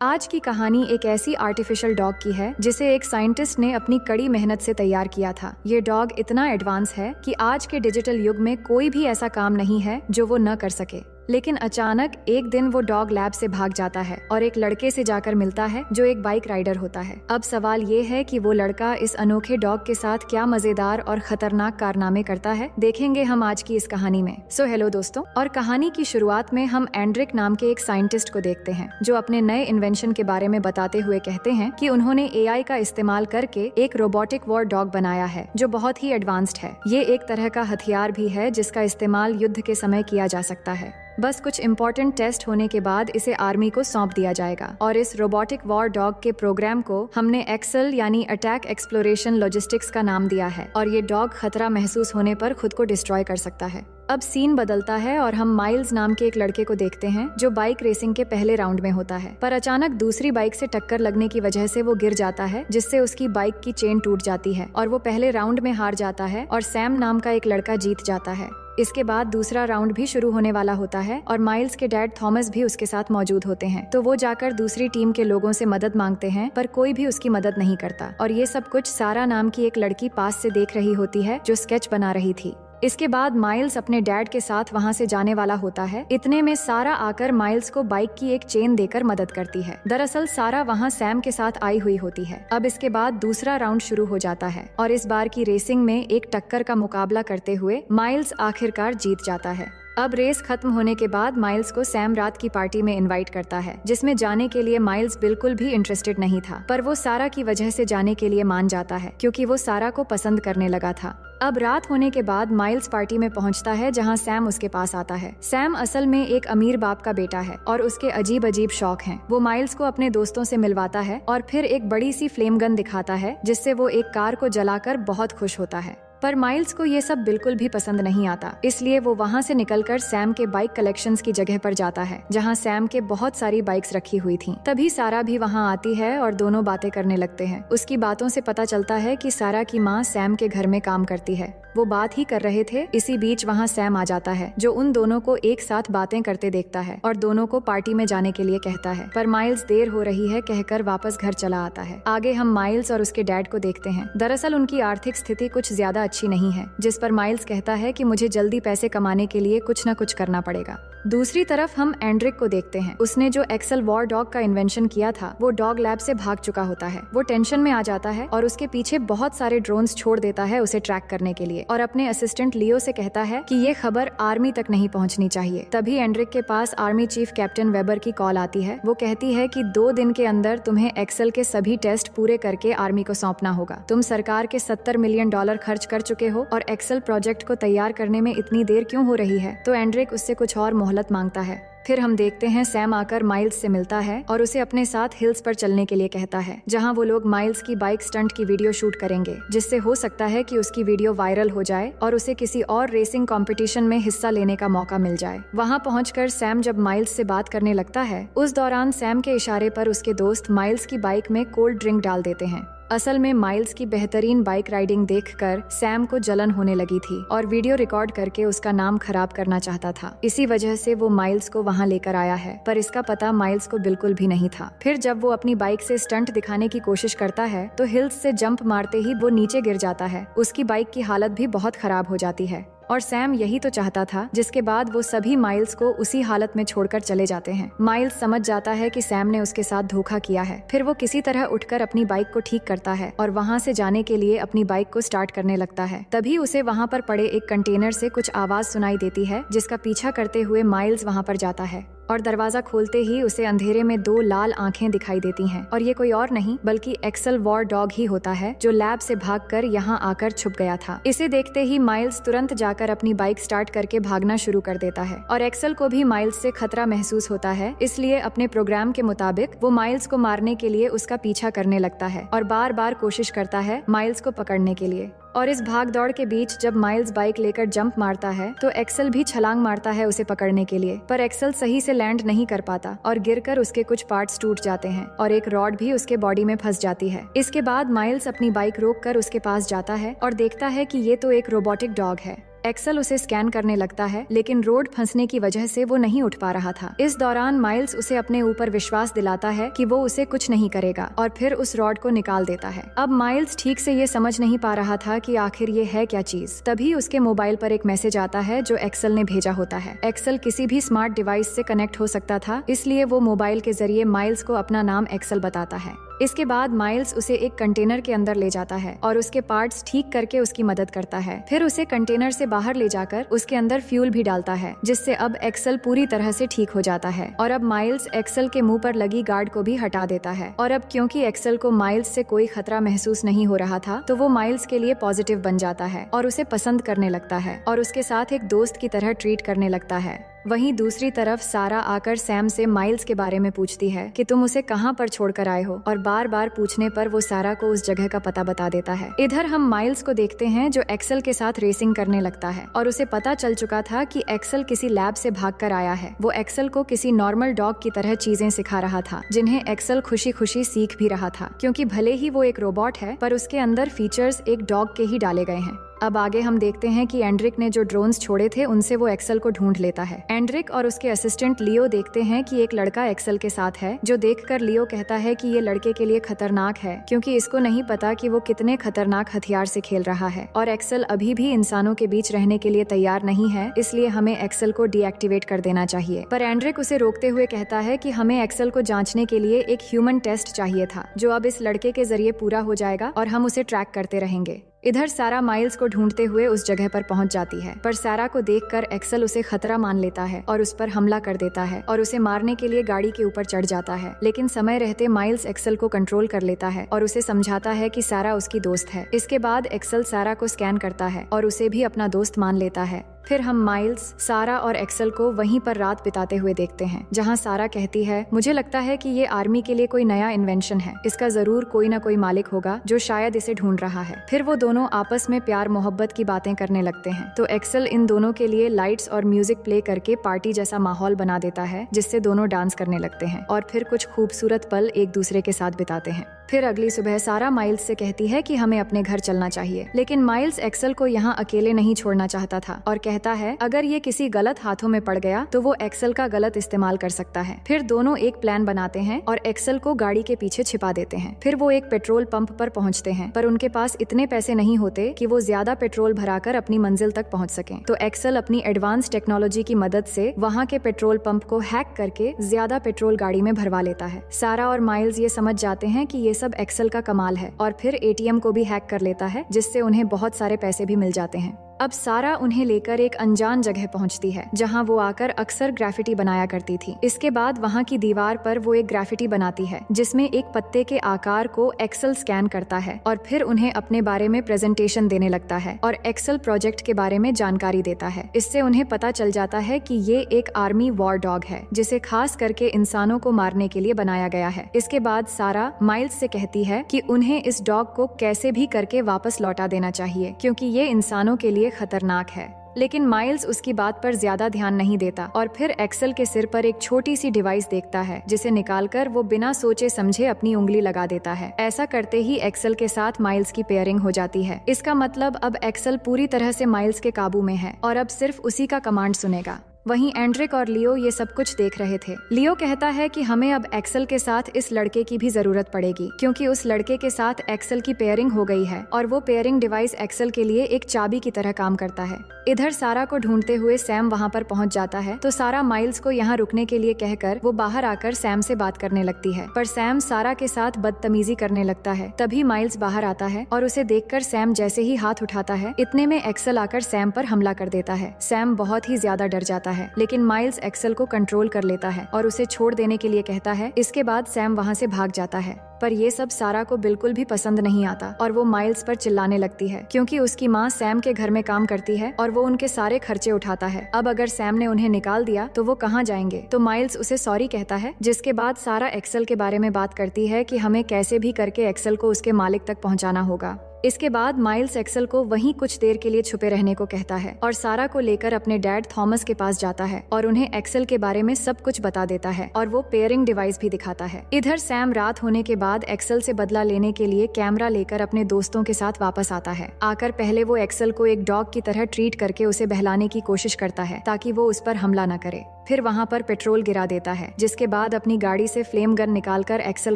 आज की कहानी एक ऐसी आर्टिफिशियल डॉग की है जिसे एक साइंटिस्ट ने अपनी कड़ी मेहनत से तैयार किया था। ये डॉग इतना एडवांस है कि आज के डिजिटल युग में कोई भी ऐसा काम नहीं है जो वो न कर सके। लेकिन अचानक एक दिन वो डॉग लैब से भाग जाता है और एक लड़के से जाकर मिलता है जो एक बाइक राइडर होता है। अब सवाल ये है कि वो लड़का इस अनोखे डॉग के साथ क्या मजेदार और खतरनाक कारनामे करता है, देखेंगे हम आज की इस कहानी में। हेलो दोस्तों, और कहानी की शुरुआत में हम एंड्रिक नाम के एक साइंटिस्ट को देखते हैं जो अपने नए इन्वेंशन के बारे में बताते हुए कहते हैं कि उन्होंने एआई का इस्तेमाल करके एक रोबोटिक वॉर डॉग बनाया है जो बहुत ही एडवांस्ड है। ये एक तरह का हथियार भी है जिसका इस्तेमाल युद्ध के समय किया जा सकता है। बस कुछ इम्पोर्टेंट टेस्ट होने के बाद इसे आर्मी को सौंप दिया जाएगा। और इस रोबोटिक वॉर डॉग के प्रोग्राम को हमने एक्सेल यानी अटैक एक्सप्लोरेशन लॉजिस्टिक्स का नाम दिया है। और ये डॉग खतरा महसूस होने पर खुद को डिस्ट्रॉय कर सकता है। अब सीन बदलता है और हम माइल्स नाम के एक लड़के को देखते हैं जो बाइक रेसिंग के पहले राउंड में होता है, पर अचानक दूसरी बाइक से टक्कर लगने की वजह से वो गिर जाता है जिससे उसकी बाइक की चेन टूट जाती है और वो पहले राउंड में हार जाता है और सैम नाम का एक लड़का जीत जाता है। इसके बाद दूसरा राउंड भी शुरू होने वाला होता है और माइल्स के डैड थॉमस भी उसके साथ मौजूद होते हैं। तो वो जाकर दूसरी टीम के लोगों से मदद मांगते हैं, पर कोई भी उसकी मदद नहीं करता। और ये सब कुछ सारा नाम की एक लड़की पास से देख रही होती है जो स्केच बना रही थी। इसके बाद माइल्स अपने डैड के साथ वहाँ से जाने वाला होता है। इतने में सारा आकर माइल्स को बाइक की एक चेन देकर मदद करती है। दरअसल सारा वहाँ सैम के साथ आई हुई होती है। अब इसके बाद दूसरा राउंड शुरू हो जाता है और इस बार की रेसिंग में एक टक्कर का मुकाबला करते हुए माइल्स आखिरकार जीत जाता है। अब रेस खत्म होने के बाद माइल्स को सैम रात की पार्टी में इनवाइट करता है जिसमें जाने के लिए माइल्स बिल्कुल भी इंटरेस्टेड नहीं था, पर वो सारा की वजह से जाने के लिए मान जाता है क्योंकि वो सारा को पसंद करने लगा था। अब रात होने के बाद माइल्स पार्टी में पहुंचता है जहां सैम उसके पास आता है। सैम असल में एक अमीर बाप का बेटा है और उसके अजीब अजीब शौक हैं। वो माइल्स को अपने दोस्तों से मिलवाता है और फिर एक बड़ी सी फ्लेम गन दिखाता है जिससे वो एक कार को जलाकर बहुत खुश होता है। पर माइल्स को ये सब बिल्कुल भी पसंद नहीं आता, इसलिए वो वहाँ से निकलकर सैम के बाइक कलेक्शंस की जगह पर जाता है जहाँ सैम के बहुत सारी बाइक्स रखी हुई थीं। तभी सारा भी वहाँ आती है और दोनों बातें करने लगते हैं। उसकी बातों से पता चलता है कि सारा की माँ सैम के घर में काम करती है। वो बात ही कर रहे थे, इसी बीच वहाँ सैम आ जाता है जो उन दोनों को एक साथ बातें करते देखता है और दोनों को पार्टी में जाने के लिए कहता है। पर माइल्स देर हो रही है कहकर वापस घर चला आता है। आगे हम माइल्स और उसके डैड को देखते हैं। दरअसल उनकी आर्थिक स्थिति कुछ ज्यादा अच्छी नहीं है, जिस पर माइल्स कहता है कि मुझे जल्दी पैसे कमाने के लिए कुछ न कुछ करना पड़ेगा। दूसरी तरफ हम एंड्रिक को देखते हैं। उसने जो एक्सेल वॉर डॉग का इन्वेंशन किया था वो डॉग लैब से भाग चुका होता है। वो टेंशन में आ जाता है और उसके पीछे बहुत सारे ड्रोन्स छोड़ देता है उसे ट्रैक करने के लिए और अपने असिस्टेंट लियो से कहता है कि ये खबर आर्मी तक नहीं पहुंचनी चाहिए। तभी एंड्रिक के पास आर्मी चीफ कैप्टन वेबर की कॉल आती है। वो कहती है कि 2 दिन के अंदर तुम्हें एक्सेल के सभी टेस्ट पूरे करके आर्मी को सौंपना होगा। तुम सरकार के $70 मिलियन खर्च कर चुके हो और एक्सेल प्रोजेक्ट को तैयार करने में इतनी देर क्यों हो रही है। तो एंड्रिक उससे कुछ और मोहलत मांगता है। फिर हम देखते हैं सैम आकर माइल्स से मिलता है और उसे अपने साथ हिल्स पर चलने के लिए कहता है जहां वो लोग माइल्स की बाइक स्टंट की वीडियो शूट करेंगे, जिससे हो सकता है कि उसकी वीडियो वायरल हो जाए और उसे किसी और रेसिंग कंपटीशन में हिस्सा लेने का मौका मिल जाए। वहां पहुंचकर सैम जब माइल्स से बात करने लगता है, उस दौरान सैम के इशारे पर उसके दोस्त माइल्स की बाइक में कोल्ड ड्रिंक डाल देते हैं। असल में माइल्स की बेहतरीन बाइक राइडिंग देखकर सैम को जलन होने लगी थी और वीडियो रिकॉर्ड करके उसका नाम खराब करना चाहता था। इसी वजह से वो माइल्स को वहां लेकर आया है, पर इसका पता माइल्स को बिल्कुल भी नहीं था। फिर जब वो अपनी बाइक से स्टंट दिखाने की कोशिश करता है तो हिल्स से जंप मारते ही वो नीचे गिर जाता है। उसकी बाइक की हालत भी बहुत खराब हो जाती है और सैम यही तो चाहता था, जिसके बाद वो सभी माइल्स को उसी हालत में छोड़कर चले जाते हैं। माइल्स समझ जाता है कि सैम ने उसके साथ धोखा किया है। फिर वो किसी तरह उठकर अपनी बाइक को ठीक करता है और वहाँ से जाने के लिए अपनी बाइक को स्टार्ट करने लगता है। तभी उसे वहाँ पर पड़े एक कंटेनर से कुछ आवाज सुनाई देती है, जिसका पीछा करते हुए माइल्स वहाँ पर जाता है और दरवाजा खोलते ही उसे अंधेरे में 2 लाल आंखें दिखाई देती हैं और ये कोई और नहीं बल्कि एक्सेल वॉर डॉग ही होता है जो लैब से भागकर यहाँ आकर छुप गया था। इसे देखते ही माइल्स तुरंत जाकर अपनी बाइक स्टार्ट करके भागना शुरू कर देता है और एक्सेल को भी माइल्स से खतरा महसूस होता है, इसलिए अपने प्रोग्राम के मुताबिक वो माइल्स को मारने के लिए उसका पीछा करने लगता है और बार बार कोशिश करता है माइल्स को पकड़ने के लिए। और इस भाग दौड़ के बीच जब माइल्स बाइक लेकर जंप मारता है तो एक्सेल भी छलांग मारता है उसे पकड़ने के लिए, पर एक्सेल सही से लैंड नहीं कर पाता और गिरकर उसके कुछ पार्ट्स टूट जाते हैं और एक रॉड भी उसके बॉडी में फंस जाती है। इसके बाद माइल्स अपनी बाइक रोक कर उसके पास जाता है और देखता है कि ये तो एक रोबोटिक डॉग है। एक्सेल उसे स्कैन करने लगता है, लेकिन रोड फंसने की वजह से वो नहीं उठ पा रहा था। इस दौरान माइल्स उसे अपने ऊपर विश्वास दिलाता है कि वो उसे कुछ नहीं करेगा और फिर उस रॉड को निकाल देता है। अब माइल्स ठीक से ये समझ नहीं पा रहा था कि आखिर ये है क्या चीज। तभी उसके मोबाइल पर एक मैसेज आता है जो एक्सेल ने भेजा होता है। एक्सेल किसी भी स्मार्ट डिवाइस से कनेक्ट हो सकता था, इसलिए वो मोबाइल के जरिए माइल्स को अपना नाम एक्सेल बताता है। इसके बाद माइल्स उसे एक कंटेनर के अंदर ले जाता है और उसके पार्ट्स ठीक करके उसकी मदद करता है। फिर उसे कंटेनर से बाहर ले जाकर उसके अंदर फ्यूल भी डालता है, जिससे अब एक्सेल पूरी तरह से ठीक हो जाता है। और अब माइल्स एक्सेल के मुंह पर लगी गार्ड को भी हटा देता है। और अब क्योंकि एक्सेल को माइल्स से कोई खतरा महसूस नहीं हो रहा था, तो वो माइल्स के लिए पॉजिटिव बन जाता है और उसे पसंद करने लगता है और उसके साथ एक दोस्त की तरह ट्रीट करने लगता है। वहीं दूसरी तरफ सारा आकर सैम से माइल्स के बारे में पूछती है कि तुम उसे कहाँ पर छोड़कर आए हो, और बार बार पूछने पर वो सारा को उस जगह का पता बता देता है। इधर हम माइल्स को देखते हैं जो एक्सेल के साथ रेसिंग करने लगता है और उसे पता चल चुका था कि एक्सेल किसी लैब से भागकर आया है। वो एक्सेल को किसी नॉर्मल डॉग की तरह चीजें सिखा रहा था, जिन्हें एक्सेल खुशी खुशी सीख भी रहा था, क्योंकि भले ही वो एक रोबोट है पर उसके अंदर फीचर्स एक डॉग के ही डाले गए हैं। अब आगे हम देखते हैं कि एंड्रिक ने जो ड्रोन्स छोड़े थे उनसे वो एक्सेल को ढूंढ लेता है। एंड्रिक और उसके असिस्टेंट लियो देखते हैं कि एक लड़का एक्सेल के साथ है, जो देखकर लियो कहता है कि ये लड़के के लिए खतरनाक है, क्योंकि इसको नहीं पता कि वो कितने खतरनाक हथियार से खेल रहा है और एक्सेल अभी भी इंसानों के बीच रहने के लिए तैयार नहीं है, इसलिए हमें एक्सेल को डीएक्टिवेट कर देना चाहिए। पर एंड्रिक उसे रोकते हुए कहता है कि हमें एक्सेल को जांचने के लिए एक ह्यूमन टेस्ट चाहिए था, जो अब इस लड़के के जरिए पूरा हो जाएगा और हम उसे ट्रैक करते रहेंगे। इधर सारा माइल्स को ढूंढते हुए उस जगह पर पहुंच जाती है, पर सारा को देखकर एक्सेल उसे खतरा मान लेता है और उस पर हमला कर देता है और उसे मारने के लिए गाड़ी के ऊपर चढ़ जाता है। लेकिन समय रहते माइल्स एक्सेल को कंट्रोल कर लेता है और उसे समझाता है कि सारा उसकी दोस्त है। इसके बाद एक्सेल सारा को स्कैन करता है और उसे भी अपना दोस्त मान लेता है। फिर हम माइल्स, सारा और एक्सेल को वहीं पर रात बिताते हुए देखते हैं, जहां सारा कहती है, मुझे लगता है कि ये आर्मी के लिए कोई नया इन्वेंशन है, इसका जरूर कोई ना कोई मालिक होगा जो शायद इसे ढूंढ रहा है। फिर वो दोनों आपस में प्यार मोहब्बत की बातें करने लगते हैं, तो एक्सेल इन दोनों के लिए लाइट्स और म्यूजिक प्ले करके पार्टी जैसा माहौल बना देता है, जिससे दोनों डांस करने लगते हैं और फिर कुछ खूबसूरत पल एक दूसरे के साथ बिताते हैं। फिर अगली सुबह सारा माइल्स से कहती है कि हमें अपने घर चलना चाहिए, लेकिन माइल्स एक्सेल को यहाँ अकेले नहीं छोड़ना चाहता था और कहता है अगर ये किसी गलत हाथों में पड़ गया तो वो एक्सेल का गलत इस्तेमाल कर सकता है। फिर दोनों एक प्लान बनाते हैं और एक्सेल को गाड़ी के पीछे छिपा देते हैं। फिर वो एक पेट्रोल पंप पर पहुँचते हैं, पर उनके पास इतने पैसे नहीं होते कि वो ज्यादा पेट्रोल भराकर अपनी मंजिल तक पहुँच सकें। तो एक्सेल अपनी एडवांस टेक्नोलॉजी की मदद से वहाँ के पेट्रोल पंप को हैक करके ज्यादा पेट्रोल गाड़ी में भरवा लेता है। सारा और माइल्स ये समझ जाते हैं कि ये सब एक्सेल का कमाल है और फिर एटीएम को भी हैक कर लेता है, जिससे उन्हें बहुत सारे पैसे भी मिल जाते हैं। अब सारा उन्हें लेकर एक अनजान जगह पहुंचती है, जहां वो आकर अक्सर ग्राफिटी बनाया करती थी। इसके बाद वहां की दीवार पर वो एक ग्राफिटी बनाती है, जिसमें एक पत्ते के आकार को एक्सेल स्कैन करता है और फिर उन्हें अपने बारे में प्रेजेंटेशन देने लगता है और एक्सेल प्रोजेक्ट के बारे में जानकारी देता है। इससे उन्हें पता चल जाता है कि ये एक आर्मी वॉर डॉग है, जिसे खास करके इंसानों को मारने के लिए बनाया गया है। इसके बाद सारा माइल्स से कहती है कि उन्हें इस डॉग को कैसे भी करके वापस लौटा देना चाहिए, क्योंकि ये इंसानों के लिए खतरनाक है। लेकिन माइल्स उसकी बात पर ज्यादा ध्यान नहीं देता और फिर एक्सेल के सिर पर एक छोटी सी डिवाइस देखता है, जिसे निकालकर वो बिना सोचे समझे अपनी उंगली लगा देता है। ऐसा करते ही एक्सेल के साथ माइल्स की पेयरिंग हो जाती है। इसका मतलब अब एक्सेल पूरी तरह से माइल्स के काबू में है और अब सिर्फ उसी का कमांड सुनेगा। वहीं एंड्रिक और लियो ये सब कुछ देख रहे थे। लियो कहता है कि हमें अब एक्सेल के साथ इस लड़के की भी जरूरत पड़ेगी, क्योंकि उस लड़के के साथ एक्सेल की पेयरिंग हो गई है और वो पेयरिंग डिवाइस एक्सेल के लिए एक चाबी की तरह काम करता है। इधर सारा को ढूंढते हुए सैम वहाँ पर पहुँच जाता है, तो सारा माइल्स को यहाँ रुकने के लिए कहकर वो बाहर आकर सैम से बात करने लगती है, पर सैम सारा के साथ बदतमीजी करने लगता है। तभी माइल्स बाहर आता है और उसे देखकर सैम जैसे ही हाथ उठाता है, इतने में एक्सेल आकर सैम पर हमला कर देता है। सैम बहुत ही ज्यादा डर जाता है, लेकिन माइल्स एक्सेल को कंट्रोल कर लेता है और उसे छोड़ देने के लिए कहता है। इसके बाद सैम वहाँ से भाग जाता है, पर ये सब सारा को बिल्कुल भी पसंद नहीं आता और वो माइल्स पर चिल्लाने लगती है, क्योंकि उसकी माँ सैम के घर में काम करती है और वो उनके सारे खर्चे उठाता है। अब अगर सैम ने उन्हें निकाल दिया तो वो कहाँ जाएंगे। तो माइल्स उसे सॉरी कहता है, जिसके बाद सारा एक्सेल के बारे में बात करती है कि हमें कैसे भी करके एक्सेल को उसके मालिक तक पहुँचाना होगा। इसके बाद माइल्स एक्सेल को वहीं कुछ देर के लिए छुपे रहने को कहता है और सारा को लेकर अपने डैड थॉमस के पास जाता है और उन्हें एक्सेल के बारे में सब कुछ बता देता है और वो पेयरिंग डिवाइस भी दिखाता है। इधर सैम रात होने के बाद एक्सेल से बदला लेने के लिए कैमरा लेकर अपने दोस्तों के साथ वापस आता है। आकर पहले वो एक्सेल को एक डॉग की तरह ट्रीट करके उसे बहलाने की कोशिश करता है ताकि वो उस पर हमला न करे। फिर वहाँ पर पेट्रोल गिरा देता है, जिसके बाद अपनी गाड़ी से फ्लेम गन निकालकर एक्सेल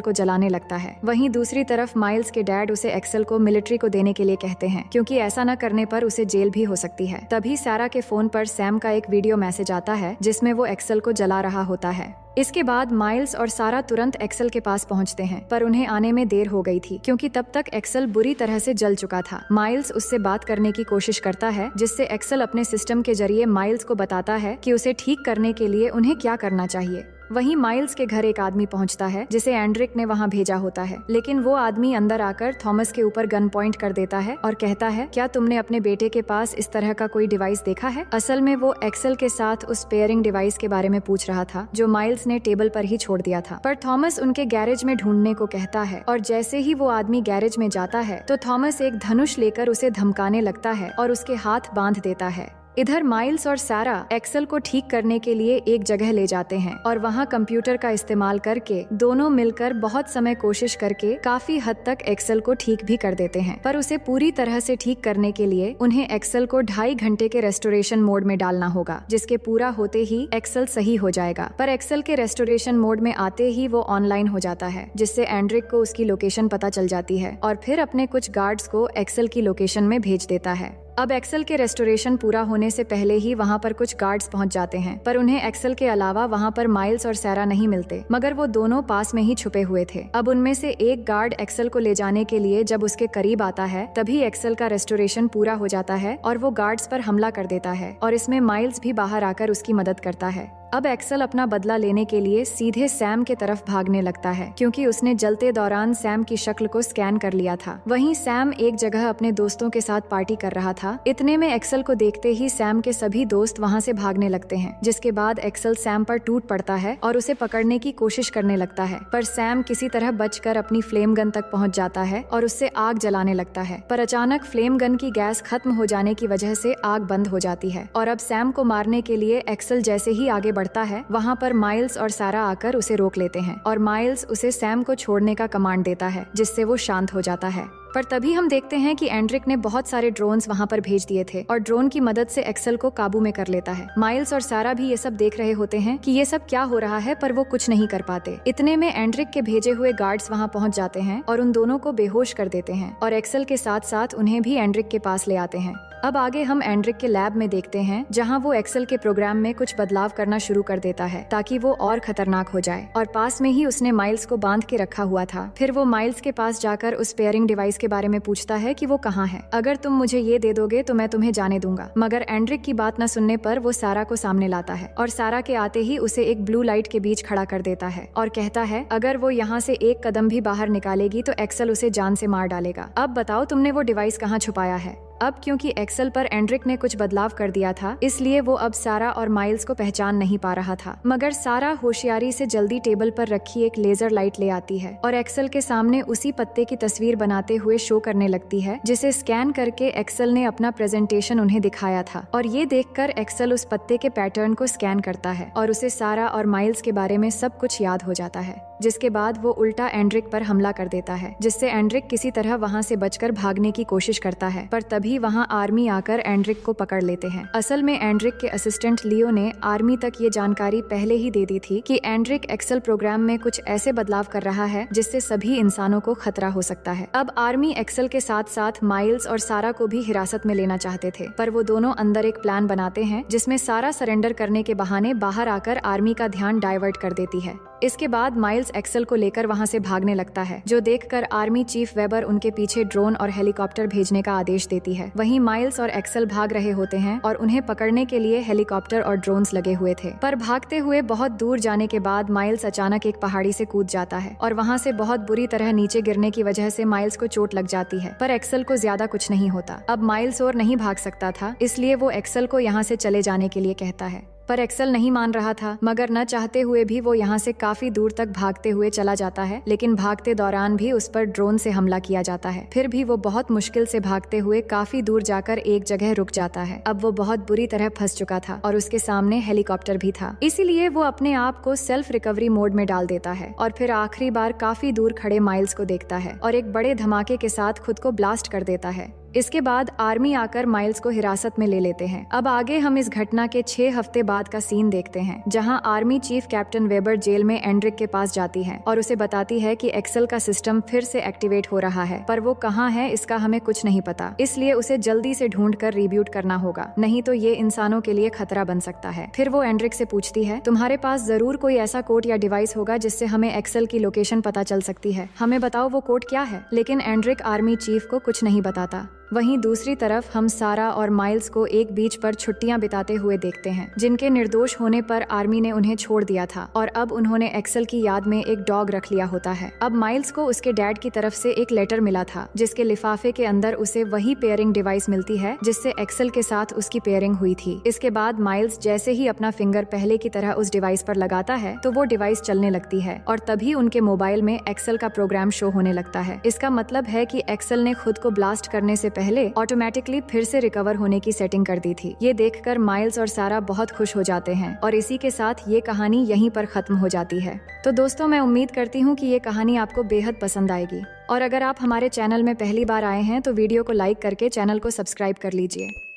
को जलाने लगता है। वहीं दूसरी तरफ माइल्स के डैड उसे एक्सेल को मिलिट्री को देने के लिए कहते हैं, क्योंकि ऐसा न करने पर उसे जेल भी हो सकती है। तभी सारा के फोन पर सैम का एक वीडियो मैसेज आता है जिसमें वो एक्सेल को जला रहा होता है। इसके बाद माइल्स और सारा तुरंत एक्सेल के पास पहुंचते हैं, पर उन्हें आने में देर हो गई थी क्योंकि तब तक एक्सेल बुरी तरह से जल चुका था। माइल्स उससे बात करने की कोशिश करता है, जिससे एक्सेल अपने सिस्टम के जरिए माइल्स को बताता है कि उसे ठीक करने के लिए उन्हें क्या करना चाहिए। वहीं माइल्स के घर एक आदमी पहुंचता है जिसे एंड्रिक ने वहां भेजा होता है, लेकिन वो आदमी अंदर आकर थॉमस के ऊपर गन पॉइंट कर देता है और कहता है, क्या तुमने अपने बेटे के पास इस तरह का कोई डिवाइस देखा है? असल में वो एक्सेल के साथ उस पेयरिंग डिवाइस के बारे में पूछ रहा था जो माइल्स ने टेबल पर ही छोड़ दिया था। पर थॉमस उनके गैरेज में ढूंढने को कहता है और जैसे ही वो आदमी गैरेज में जाता है तो थॉमस एक धनुष लेकर उसे धमकाने लगता है और उसके हाथ बांध देता है। इधर माइल्स और सारा एक्सेल को ठीक करने के लिए एक जगह ले जाते हैं और वहाँ कंप्यूटर का इस्तेमाल करके दोनों मिलकर बहुत समय कोशिश करके काफी हद तक एक्सेल को ठीक भी कर देते हैं। पर उसे पूरी तरह से ठीक करने के लिए उन्हें एक्सेल को 2.5 घंटे के रेस्टोरेशन मोड में डालना होगा, जिसके पूरा होते ही एक्सेल सही हो जाएगा। पर एक्सेल के रेस्टोरेशन मोड में आते ही वो ऑनलाइन हो जाता है, जिससे एंड्रिक को उसकी लोकेशन पता चल जाती है और फिर अपने कुछ गार्ड्स को एक्सेल की लोकेशन में भेज देता है। अब एक्सेल के रेस्टोरेशन पूरा होने से पहले ही वहाँ पर कुछ गार्ड्स पहुँच जाते हैं, पर उन्हें एक्सेल के अलावा वहाँ पर माइल्स और सारा नहीं मिलते, मगर वो दोनों पास में ही छुपे हुए थे। अब उनमें से एक गार्ड एक्सेल को ले जाने के लिए जब उसके करीब आता है तभी एक्सेल का रेस्टोरेशन पूरा हो जाता है और वो गार्ड्स पर हमला कर देता है और इसमें माइल्स भी बाहर आकर उसकी मदद करता है। अब एक्सेल अपना बदला लेने के लिए सीधे सैम के तरफ भागने लगता है, क्योंकि उसने जलते दौरान सैम की शक्ल को स्कैन कर लिया था। वहीं सैम एक जगह अपने दोस्तों के साथ पार्टी कर रहा था। इतने में एक्सेल को देखते ही सैम के सभी दोस्त वहां से भागने लगते हैं, जिसके बाद एक्सेल सैम पर टूट पड़ता है और उसे पकड़ने की कोशिश करने लगता है। पर सैम किसी तरह बचकर अपनी फ्लेम गन तक पहुंच जाता है और उससे आग जलाने लगता है। पर अचानक फ्लेम गन की गैस खत्म हो जाने की वजह से आग बंद हो जाती है और अब सैम को मारने के लिए एक्सेल जैसे ही आगे बढ़ता है, वहाँ पर माइल्स और सारा आकर उसे रोक लेते हैं और माइल्स उसे सैम को छोड़ने का कमांड देता है, जिससे वो शांत हो जाता है। पर तभी हम देखते हैं कि एंड्रिक ने बहुत सारे ड्रोन्स वहाँ पर भेज दिए थे और ड्रोन की मदद से एक्सेल को काबू में कर लेता है। माइल्स और सारा भी ये सब देख रहे होते हैं कि ये सब क्या हो रहा है, पर वो कुछ नहीं कर पाते। इतने में एंड्रिक के भेजे हुए गार्ड्स वहाँ पहुँच जाते हैं और उन दोनों को बेहोश कर देते हैं और एक्सेल के साथ साथ उन्हें भी एंड्रिक के पास ले आते हैं। अब आगे हम एंड्रिक के लैब में देखते हैं, जहां वो एक्सेल के प्रोग्राम में कुछ बदलाव करना शुरू कर देता है ताकि वो और खतरनाक हो जाए, और पास में ही उसने माइल्स को बांध के रखा हुआ था। फिर वो माइल्स के पास जाकर उस पेयरिंग डिवाइस के बारे में पूछता है कि वो कहाँ है। अगर तुम मुझे ये दे दोगे तो मैं तुम्हें जाने दूंगा। मगर एंड्रिक की बात न सुनने पर वो सारा को सामने लाता है और सारा के आते ही उसे एक ब्लू लाइट के बीच खड़ा कर देता है और कहता है, अगर वो यहाँ से एक कदम भी बाहर निकालेगी तो एक्सेल उसे जान से मार डालेगा। अब बताओ तुमने वो डिवाइस कहाँ छुपाया है। अब क्योंकि एक्सेल पर एंड्रिक ने कुछ बदलाव कर दिया था, इसलिए वो अब सारा और माइल्स को पहचान नहीं पा रहा था। मगर सारा होशियारी से जल्दी टेबल पर रखी एक लेजर लाइट ले आती है और एक्सेल के सामने उसी पत्ते की तस्वीर बनाते हुए शो करने लगती है, जिसे स्कैन करके एक्सेल ने अपना प्रेजेंटेशन उन्हें दिखाया था। और ये देखकर एक्सेल उस पत्ते के पैटर्न को स्कैन करता है और उसे सारा और माइल्स के बारे में सब कुछ याद हो जाता है, जिसके बाद वो उल्टा एंड्रिक पर हमला कर देता है, जिससे एंड्रिक किसी तरह वहाँ से बचकर भागने की कोशिश करता है। पर तभी वहाँ आर्मी आकर एंड्रिक को पकड़ लेते हैं। असल में एंड्रिक के असिस्टेंट लियो ने आर्मी तक ये जानकारी पहले ही दे दी थी कि एंड्रिक एक्सेल प्रोग्राम में कुछ ऐसे बदलाव कर रहा है जिससे सभी इंसानों को खतरा हो सकता है। अब आर्मी एक्सेल के साथ साथ माइल्स और सारा को भी हिरासत में लेना चाहते थे, पर वो दोनों अंदर एक प्लान बनाते हैं जिसमें सारा सरेंडर करने के बहाने बाहर आकर आर्मी का ध्यान डाइवर्ट कर देती है। इसके बाद माइल्स एक्सेल को लेकर वहां से भागने लगता है, जो देखकर आर्मी चीफ वेबर उनके पीछे ड्रोन और हेलीकॉप्टर भेजने का आदेश देती है। वहीं माइल्स और एक्सेल भाग रहे होते हैं और उन्हें पकड़ने के लिए हेलीकॉप्टर और ड्रोन्स लगे हुए थे। पर भागते हुए बहुत दूर जाने के बाद माइल्स अचानक एक पहाड़ी से कूद जाता है और वहां से बहुत बुरी तरह नीचे गिरने की वजह से माइल्स को चोट लग जाती है, पर एक्सेल को ज्यादा कुछ नहीं होता। अब माइल्स और नहीं भाग सकता था, इसलिए वो एक्सेल को यहाँ से चले जाने के लिए कहता है। पर एक्सेल नहीं मान रहा था, मगर न चाहते हुए भी वो यहाँ से काफी दूर तक भागते हुए चला जाता है। लेकिन भागते दौरान भी उस पर ड्रोन से हमला किया जाता है। फिर भी वो बहुत मुश्किल से भागते हुए काफी दूर जाकर एक जगह रुक जाता है। अब वो बहुत बुरी तरह फंस चुका था और उसके सामने हेलीकॉप्टर भी था, इसीलिए वो अपने आप को सेल्फ रिकवरी मोड में डाल देता है और फिर आखिरी बार काफी दूर खड़े माइल्स को देखता है और एक बड़े धमाके के साथ खुद को ब्लास्ट कर देता है। इसके बाद आर्मी आकर माइल्स को हिरासत में ले लेते हैं। अब आगे हम इस घटना के 6 हफ्ते बाद का सीन देखते हैं, जहां army chief captain Weber jail में एंड्रिक के पास जाती है और उसे बताती है कि एक्सेल का सिस्टम फिर से एक्टिवेट हो रहा है, पर वो कहाँ है इसका हमें कुछ नहीं पता, इसलिए उसे जल्दी से ढूंढ कर रिब्यूट करना होगा, नहीं तो ये इंसानों के लिए खतरा बन सकता है। फिर वो एंड्रिक से पूछती है, तुम्हारे पास जरूर कोई ऐसा कोड या डिवाइस होगा जिससे हमें एक्सेल की लोकेशन पता चल सकती है, हमें बताओ वो कोड क्या है। लेकिन एंड्रिक आर्मी चीफ को कुछ नहीं बताता। वहीं दूसरी तरफ हम सारा और माइल्स को एक बीच पर छुट्टियां बिताते हुए देखते हैं, जिनके निर्दोष होने पर आर्मी ने उन्हें छोड़ दिया था और अब उन्होंने एक्सेल की याद में एक डॉग रख लिया होता है। अब माइल्स को उसके डैड की तरफ से एक लेटर मिला था, जिसके लिफाफे के अंदर उसे वही पेयरिंग डिवाइस मिलती है जिससे एक्सेल के साथ उसकी पेयरिंग हुई थी। इसके बाद माइल्स जैसे ही अपना फिंगर पहले की तरह उस डिवाइस पर लगाता है तो वो डिवाइस चलने लगती है और तभी उनके मोबाइल में एक्सेल का प्रोग्राम शो होने लगता है। इसका मतलब है कि एक्सेल ने खुद को ब्लास्ट करने से पहले ऑटोमेटिकली फिर से रिकवर होने की सेटिंग कर दी थी। ये देखकर माइल्स और सारा बहुत खुश हो जाते हैं और इसी के साथ ये कहानी यहीं पर खत्म हो जाती है। तो दोस्तों, मैं उम्मीद करती हूँ कि ये कहानी आपको बेहद पसंद आएगी और अगर आप हमारे चैनल में पहली बार आए हैं तो वीडियो को लाइक करके चैनल को सब्सक्राइब कर लीजिए।